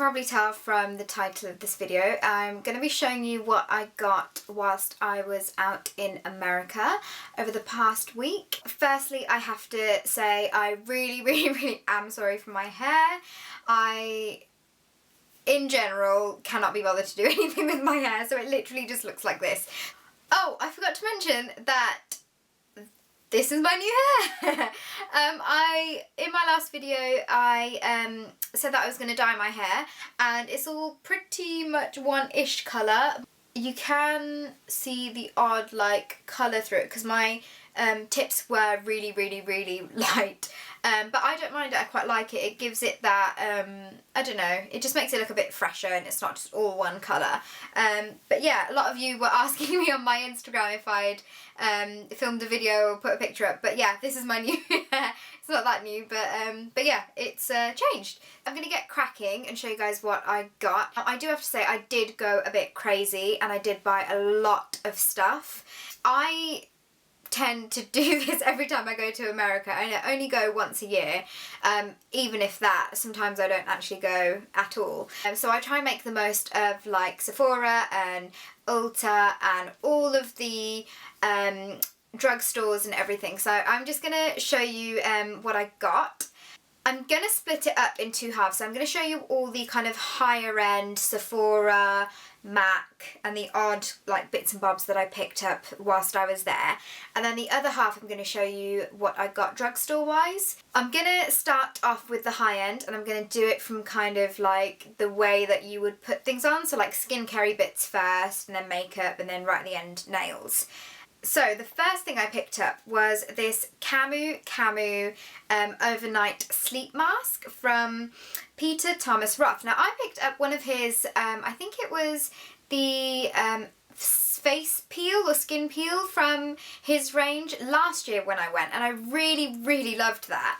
probably tell from the title of this video, I'm going to be showing you what I got whilst I was out in America over the past week. Firstly, I have to say I really am sorry for my hair. I, in general, cannot be bothered to do anything with my hair, so it literally just looks like this. Oh, I forgot to mention that this is my new hair. In my last video, I said that I was going to dye my hair, and it's all pretty much one-ish colour. You can see the odd like colour through it because my tips were really light. But I don't mind it, I quite like it. It gives it that, I don't know, it just makes it look a bit fresher and it's not just all one colour. But yeah, a lot of you were asking me on my Instagram if I'd filmed a video or put a picture up. But yeah, this is my new hair. It's not that new, but yeah, it's changed. I'm going to get cracking and show you guys what I got. I do have to say I did go a bit crazy and I did buy a lot of stuff. I tend to do this every time I go to America, and I only go once a year, even if that, sometimes I don't actually go at all. So I try and make the most of like Sephora and Ulta and all of the drugstores and everything. So I'm just going to show you what I got. I'm going to split it up in two halves. So I'm going to show you all the kind of higher end Sephora, MAC and the odd like bits and bobs that I picked up whilst I was there, and then the other half I'm going to show you what I got drugstore wise. I'm going to start off with the high end, and I'm going to do it from kind of like the way that you would put things on, so like skincare bits first and then makeup and then right at the end nails. So the first thing I picked up was this Camu overnight sleep mask from Peter Thomas Roth. Now I picked up one of his, I think it was the face peel or skin peel from his range last year when I went, and I really loved that.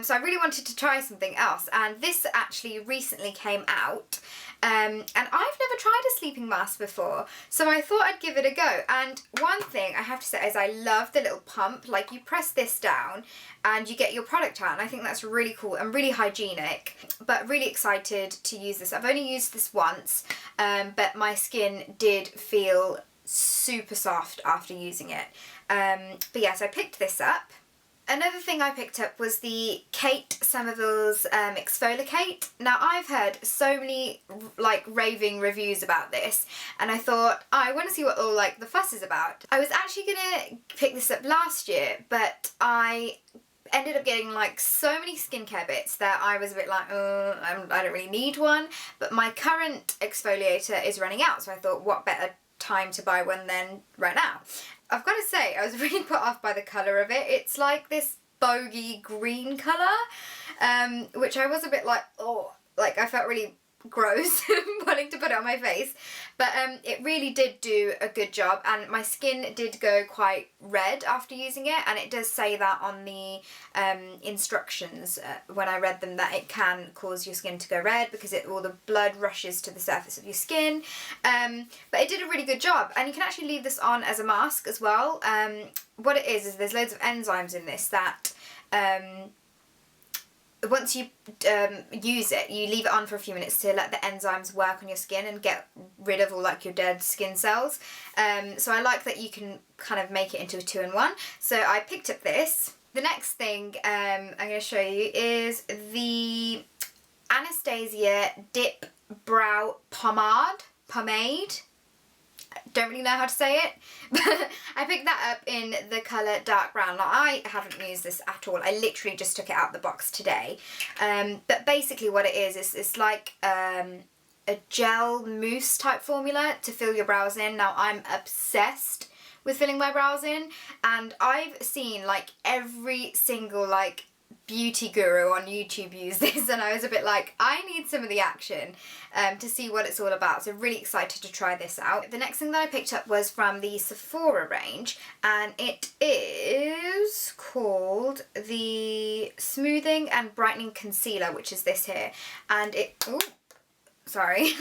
So I really wanted to try something else, and this actually recently came out. And I've never tried a sleeping mask before, so I thought I'd give it a go. And one thing I have to say is I love the little pump. Like, you press this down and you get your product out, and I think that's really cool and really hygienic. But really excited to use this. I've only used this once, but my skin did feel super soft after using it. But yes, I picked this up. Another thing I picked up was the Kate Somerville's Exfoliate. Now I've heard so many like raving reviews about this, and I thought, oh, I want to see what all like the fuss is about. I was actually gonna pick this up last year, but I ended up getting like so many skincare bits that I was a bit like, I don't really need one. But my current exfoliator is running out, so I thought, what better time to buy one than right now. I've got to say, I was really put off by the colour of it. It's like this bogey green colour, which I was a bit like, oh, like I felt really gross wanting to put it on my face. But it really did do a good job, and my skin did go quite red after using it, and it does say that on the instructions when I read them, that it can cause your skin to go red because all the blood rushes to the surface of your skin. But it did a really good job, and you can actually leave this on as a mask as well. What it is there's loads of enzymes in this that once you use it, you leave it on for a few minutes to let the enzymes work on your skin and get rid of all like your dead skin cells. So I like that you can kind of make it into a 2-in-1. So I picked up this. The next thing I'm going to show you is the Anastasia Dip Brow Pomade. Don't really know how to say it, but I picked that up in the colour dark brown. Now, I haven't used this at all. I literally just took it out of the box today. But basically what it is it's like a gel mousse type formula to fill your brows in. Now, I'm obsessed with filling my brows in, and I've seen like every single like beauty guru on YouTube use this, and I was a bit like, I need some of the action to see what it's all about. So really excited to try this out. The next thing that I picked up was from the Sephora range, and it is called the Smoothing and Brightening Concealer, which is this here, and sorry,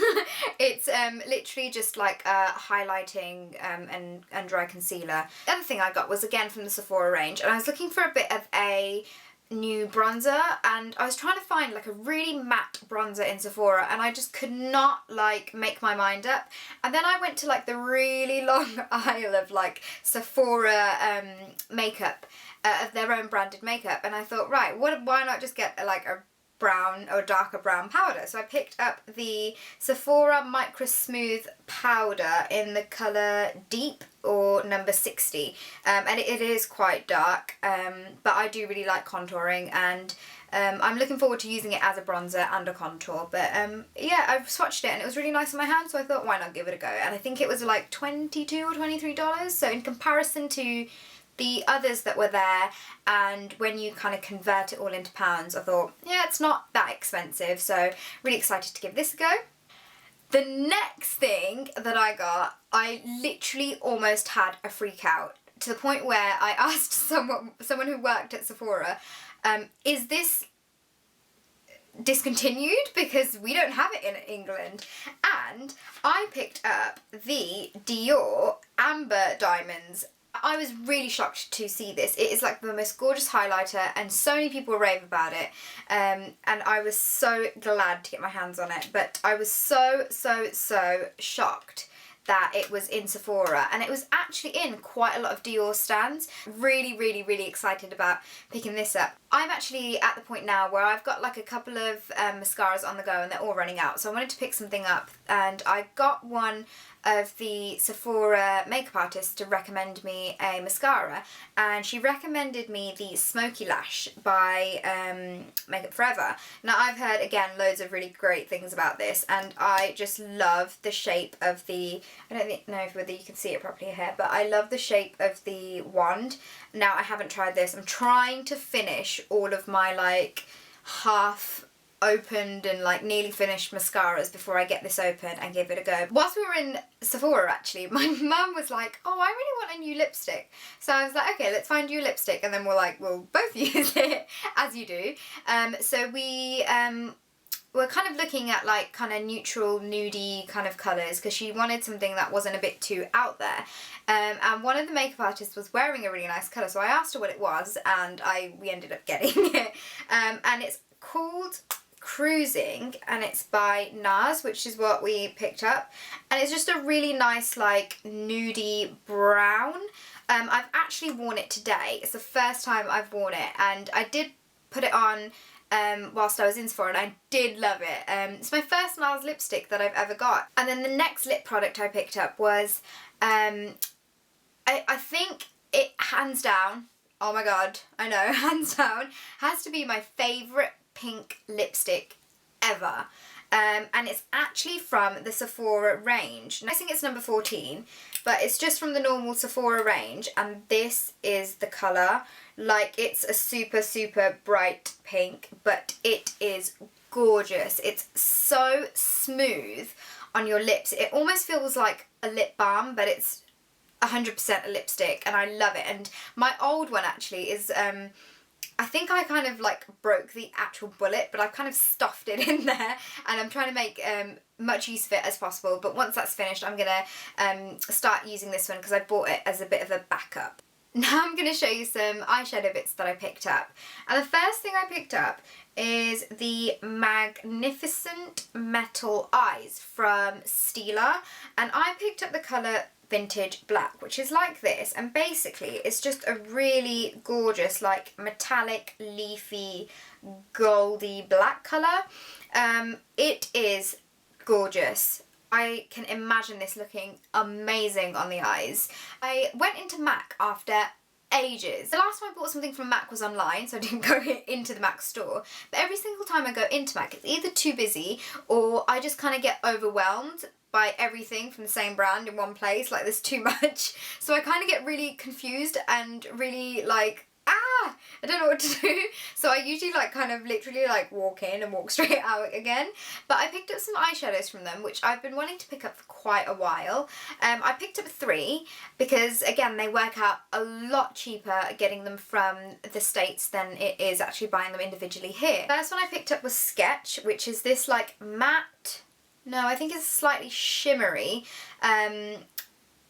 it's literally just like a highlighting and dry concealer. The other thing I got was again from the Sephora range, and I was looking for a bit of a new bronzer, and I was trying to find like a really matte bronzer in Sephora, and I just could not like make my mind up. And then I went to like the really long aisle of like Sephora makeup, of their own branded makeup, and I thought, right, why not just get like a brown or darker brown powder? So I picked up the Sephora Micro Smooth powder in the colour Deep, or number 60, and it is quite dark, but I do really like contouring, and I'm looking forward to using it as a bronzer and a contour. But yeah, I've swatched it and it was really nice on my hand, so I thought, why not give it a go? And I think it was like $22 or $23, so in comparison to the others that were there, and when you kind of convert it all into pounds, I thought, yeah, it's not that expensive, so really excited to give this a go. The next thing that I got, I literally almost had a freak out, to the point where I asked someone who worked at Sephora, is this discontinued, because we don't have it in England? And I picked up the Dior Amber Diamonds. I was really shocked to see this. It is like the most gorgeous highlighter, and so many people rave about it, and I was so glad to get my hands on it. But I was so shocked that it was in Sephora, and it was actually in quite a lot of Dior stands. Really excited about picking this up. I'm actually at the point now where I've got like a couple of mascaras on the go, and they're all running out, so I wanted to pick something up, and I got one of the Sephora makeup artist to recommend me a mascara, and she recommended me the Smoky Lash by Makeup Forever. Now, I've heard, again, loads of really great things about this, and I just love the shape of the, I don't know whether you can see it properly here, but I love the shape of the wand. Now, I haven't tried this. I'm trying to finish all of my like half opened and like nearly finished mascaras before I get this open and give it a go. Whilst we were in Sephora, actually, my mum was like, oh, I really want a new lipstick. So I was like, okay, let's find you a lipstick, and then we'll both use it, as you do. So we're kind of looking at like kind of neutral, nudie kind of colours, because she wanted something that wasn't a bit too out there. And one of the makeup artists was wearing a really nice colour, so I asked her what it was, and we ended up getting it. And it's called Cruising, and it's by NARS, which is what we picked up, and it's just a really nice like nudie brown. I've actually worn it today. It's the first time I've worn it, and I did put it on whilst I was in Sephora, and I did love it. It's my first NARS lipstick that I've ever got. And then the next lip product I picked up was I think it, hands down, oh my god, I know, hands down, has to be my favourite pink lipstick ever. And it's actually from the Sephora range. I think it's number 14, but it's just from the normal Sephora range, and this is the colour. Like, it's a super bright pink, but it is gorgeous. It's so smooth on your lips. It almost feels like a lip balm, but it's 100% a lipstick, and I love it. And my old one actually is I think I kind of like broke the actual bullet, but I've kind of stuffed it in there, and I'm trying to make much use of it as possible. But once that's finished, I'm gonna start using this one, because I bought it as a bit of a backup. Now I'm going to show you some eyeshadow bits that I picked up. And the first thing I picked up is the Magnificent Metal Eyes from Stila, and I picked up the colour Vintage Black, which is like this, and basically it's just a really gorgeous like metallic, leafy, goldy black colour. It is gorgeous. I can imagine this looking amazing on the eyes. I went into MAC after ages. The last time I bought something from MAC was online, so I didn't go into the MAC store. But every single time I go into MAC, it's either too busy or I just kind of get overwhelmed by everything from the same brand in one place. Like, there's too much. So I kind of get really confused and really like, I don't know what to do. So I usually like kind of literally like walk in and walk straight out again. But I picked up some eyeshadows from them, which I've been wanting to pick up for quite a while. I picked up 3 because, again, they work out a lot cheaper getting them from the States than it is actually buying them individually here. The first one I picked up was Sketch, which is this like matte, no, I think it's slightly shimmery,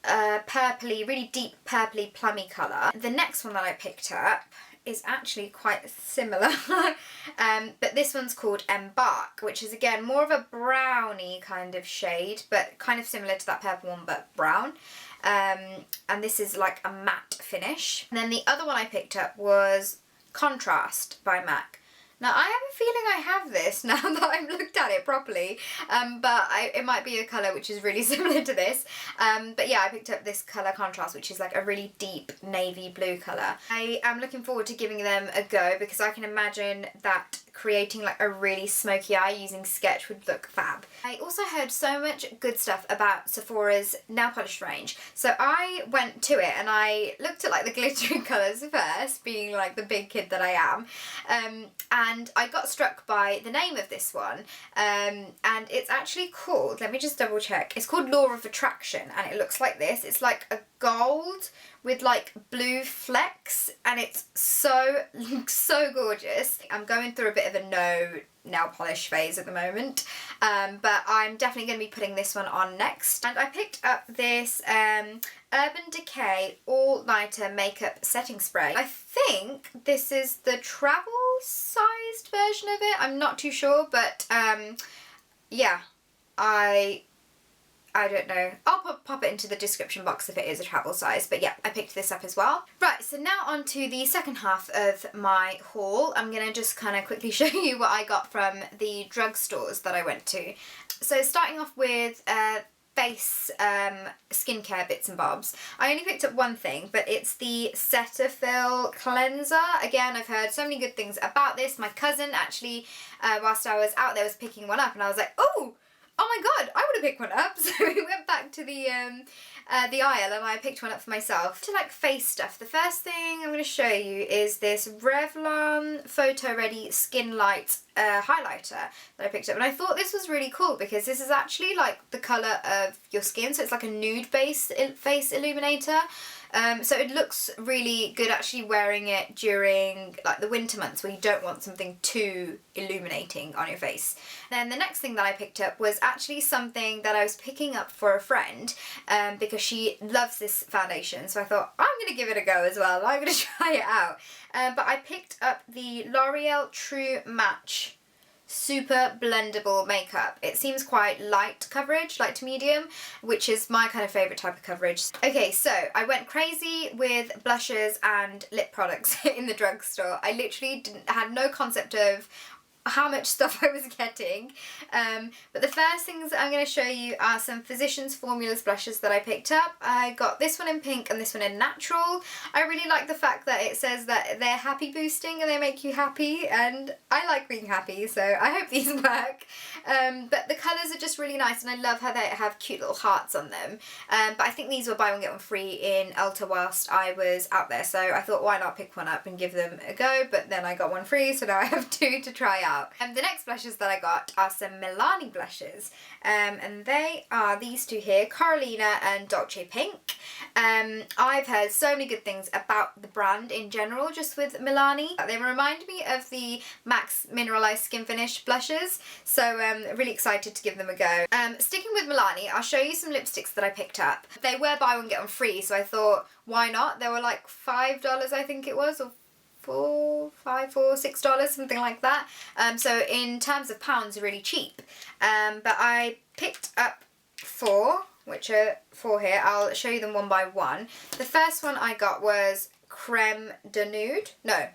purpley, really deep purpley plummy colour. The next one that I picked up is actually quite similar. But this one's called Embark, which is again more of a browny kind of shade, but kind of similar to that purple one, but brown. And this is like a matte finish. And then the other one I picked up was Contrast by MAC. Now, I have a feeling I have this now that I've looked at it properly, but it might be a colour which is really similar to this. But yeah, I picked up this colour Contrast, which is like a really deep navy blue colour. I am looking forward to giving them a go because I can imagine that creating like a really smoky eye using Sketch would look fab. I also heard so much good stuff about Sephora's nail polish range, so I went to it and I looked at like the glittering colours first, being like the big kid that I am, and I got struck by the name of this one, and it's actually called, let me just double check, it's called Law of Attraction, and it looks like this. It's like a gold with like blue flecks, and it's so gorgeous. I'm going through a bit of a no nail polish phase at the moment, but I'm definitely going to be putting this one on next. And I picked up this Urban Decay All Nighter Makeup Setting Spray. I think this is the travel sized version of it. I'm not too sure, but yeah, I don't know. I'll pop it into the description box if it is a travel size, but yeah, I picked this up as well. Right, so now on to the second half of my haul. I'm going to just kind of quickly show you what I got from the drugstores that I went to. So starting off with face skincare bits and bobs. I only picked up one thing, but it's the Cetaphil cleanser. Again, I've heard so many good things about this. My cousin actually, whilst I was out there, was picking one up, and I was like, oh my god, I want to pick one up. So we went back to the aisle and I picked one up for myself. To like face stuff, the first thing I'm going to show you is this Revlon Photo Ready Skin Light highlighter that I picked up, and I thought this was really cool because this is actually like the colour of your skin, so it's like a nude based face illuminator. So it looks really good actually wearing it during like the winter months where you don't want something too illuminating on your face. Then the next thing that I picked up was actually something that I was picking up for a friend because she loves this foundation, so I thought I'm going to give it a go as well. I'm going to try it out. But I picked up the L'Oreal True Match Super Blendable Makeup. It seems quite light coverage, light to medium, which is my kind of favourite type of coverage. Okay, so I went crazy with blushes and lip products in the drugstore. I literally had no concept of how much stuff I was getting, but the first things I'm going to show you are some Physicians Formulas blushes that I picked up. I got this one in pink and this one in natural. I really like the fact that it says that they're happy boosting and they make you happy, and I like being happy, so I hope these work. But the colours are just really nice, and I love how they have cute little hearts on them. But I think these were buy one get one free in Ulta whilst I was out there, so I thought why not pick one up and give them a go, but then I got one free, so now I have two to try out. The next blushes that I got are some Milani blushes, and they are these two here, Carolina and Dolce Pink. I've heard so many good things about the brand in general, just with Milani. They remind me of the MAC's Mineralized Skin Finish blushes, so really excited to give them a go. Sticking with Milani, I'll show you some lipsticks that I picked up. They were buy one get one free, so I thought why not? They were like $5 I think it was, or $6, something like that. So in terms of pounds, really cheap. But I picked up four, which are four here. I'll show you them one by one. The first one I got was Creme de Nude. No,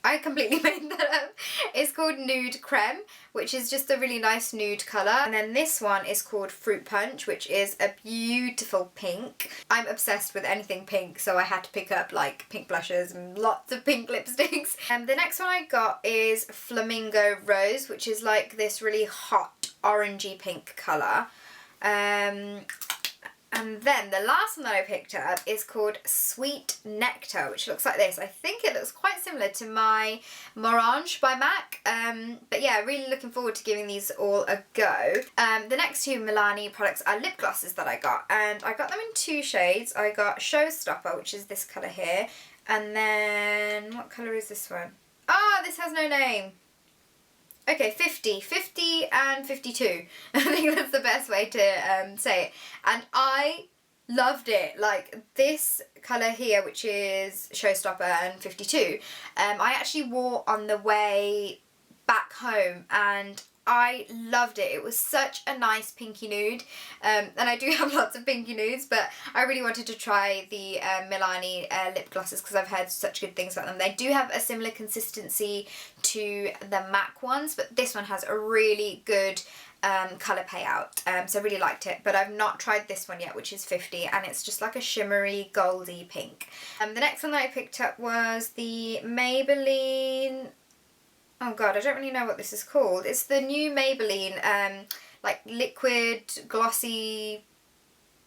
I completely made that up. It's called Nude Creme, which is just a really nice nude colour. And then this one is called Fruit Punch, which is a beautiful pink. I'm obsessed with anything pink, so I had to pick up like pink blushes and lots of pink lipsticks. And the next one I got is Flamingo Rose, which is like this really hot orangey pink colour. And then the last one that I picked up is called Sweet Nectar, which looks like this. I think it looks quite similar to my Morange by MAC. But yeah, really looking forward to giving these all a go. The next two Milani products are lip glosses that I got. And I got them in two shades. I got Showstopper, which is this colour here. And then, what colour is this one? Ah, this has no name. Okay, 50 and 52. I think that's the best way to say it. And I loved it. Like this colour here, which is Showstopper and 52, I actually wore on the way back home and I loved it. It was such a nice pinky nude, and I do have lots of pinky nudes, but I really wanted to try the Milani lip glosses because I've heard such good things about them. They do have a similar consistency to the MAC ones, but this one has a really good colour payout, so I really liked it. But I've not tried this one yet, which is 50, and it's just like a shimmery goldy pink. The next one that I picked up was the Maybelline, oh god, I don't really know what this is called. It's the new Maybelline like liquid glossy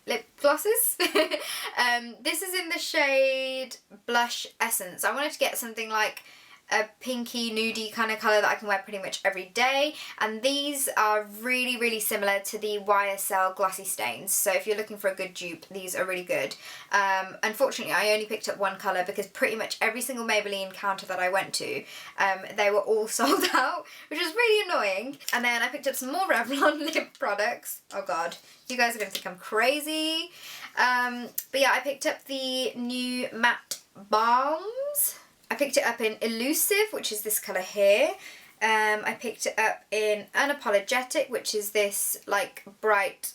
lip glosses. This is in the shade Blush Essence. I wanted to get something like a pinky nudie kind of colour that I can wear pretty much every day, and these are really, really similar to the YSL Glossy Stains, so if you're looking for a good dupe, these are really good. Unfortunately I only picked up one colour because pretty much every single Maybelline counter that I went to, they were all sold out, which was really annoying. And then I picked up some more Revlon lip products. Oh god, you guys are going to think I'm crazy. But yeah, I picked up the new matte balms. I picked it up in Elusive, which is this colour here. I picked it up in Unapologetic, which is this like bright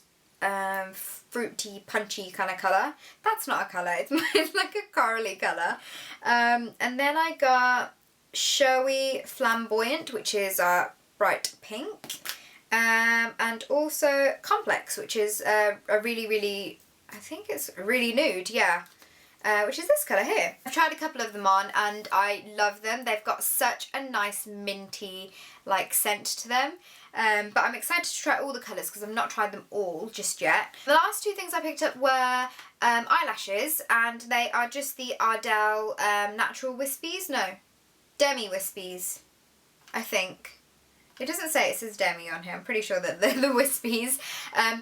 fruity punchy kind of colour. That's not a colour, it's like a corally colour. And then I got Showy Flamboyant, which is bright pink. And also Complex, which is a really, really, I think it's really nude, yeah. Which is this colour here. I've tried a couple of them on and I love them. They've got such a nice minty like scent to them. But I'm excited to try all the colours because I've not tried them all just yet. The last two things I picked up were eyelashes, and they are just the Ardell Natural Wispies. No, Demi Wispies, I think. It doesn't say, it says Demi on here. I'm pretty sure that they're the Wispies.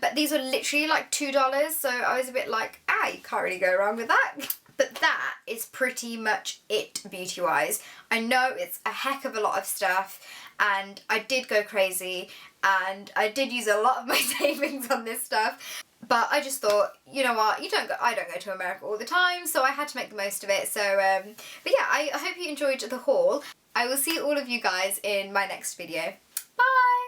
But these were literally like $2, so I was a bit like, you can't really go wrong with that. But that is pretty much it beauty-wise. I know it's a heck of a lot of stuff, and I did go crazy, and I did use a lot of my savings on this stuff. But I just thought, you know what, I don't go to America all the time, so I had to make the most of it. So, but yeah, I hope you enjoyed the haul. I will see all of you guys in my next video. Bye!